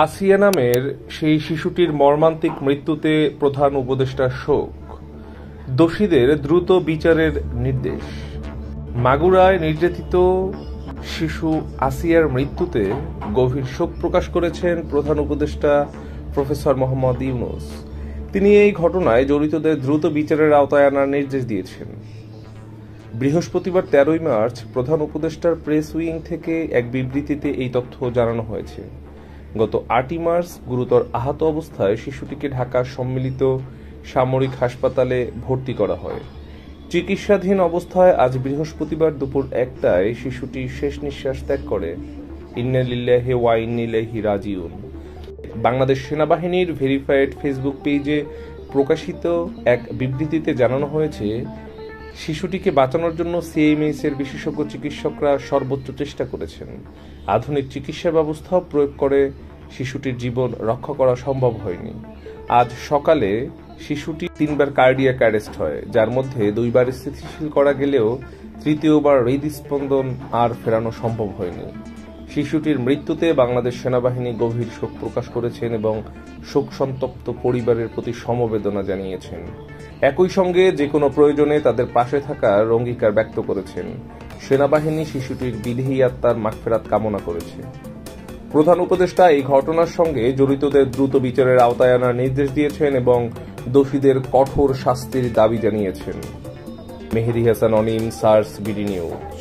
আসিয়া নামের সেই শিশুটির মর্মান্তিক মৃত্যুতে প্রধান উপদেষ্টার শোক, দোষীদের দ্রুত বিচারের নির্দেশ। মাগুরায় নির্যাতিত শিশু আসিয়ার মৃত্যুতে গভীর শোক প্রকাশ করেছেন প্রধান উপদেষ্টা প্রফেসর মোহাম্মদ ইউনূস। তিনি এই ঘটনায় জড়িতদের দ্রুত বিচারের আওতায় আনার নির্দেশ দিয়েছেন। বৃহস্পতিবার 13 মার্চ প্রধান উপদেষ্টার প্রেস উইং থেকে এক বিবৃতিতে এই তথ্য জানানো হয়েছে। গত 8 মার্চ গুরুতর আহত অবস্থায় শিশুটিকে ঢাকার সম্মিলিত সামরিক হাসপাতালে ভর্তি করা হয়। চিকিৎসাধীন অবস্থায় আজ বৃহস্পতিবার দুপুর 1টায় শিশুটি শেষ নিঃশ্বাস ত্যাগ করে। ইন্না লিল্লাহি ওয়া ইন্না ইলাইহি রাজিউন। বাংলাদেশ সেনাবাহিনীর ভেরিফাইড ফেসবুক পেজে প্রকাশিত এক বিবৃতিতে জানানো হয়েছে, শিশুটিকে বাঁচানোর জন্য সিএমএইচ এর বিশেষজ্ঞ চিকিৎসকরা সর্বোচ্চ চেষ্টা করেছেন। আধুনিক চিকিৎসা ব্যবস্থাও প্রয়োগ করে শিশুটির জীবন রক্ষা করা সম্ভব হয়নি। আজ সকালে শিশুটি 3বার কার্ডিয়াক অ্যারেস্ট হয়, যার মধ্যে 2বার স্থিতিশীল করা গেলেও তৃতীয়বার হৃদস্পন্দন আর ফেরানো সম্ভব হয়নি। শিশুটির মৃত্যুতে বাংলাদেশ সেনাবাহিনী গভীর শোক প্রকাশ করেছেন এবং শোকসন্তপ্ত পরিবারের প্রতি সমবেদনা জানিয়েছেন। একই সঙ্গে যে কোনো প্রয়োজনে তাদের পাশে থাকার অঙ্গীকার ব্যক্ত করেছেন। সেনাবাহিনী শিশুটির বিদেহী আত্মার মাগফিরাত কামনা করেছে। প্রধান উপদেষ্টা এই ঘটনার সঙ্গে জড়িতদের দ্রুত বিচারের আওতায় আনার নির্দেশ দিয়েছেন এবং দোষীদের কঠোর শাস্তির দাবি জানিয়েছেন। মেহেদী হাসান অনিম, সার্স, বিডি নিউজ।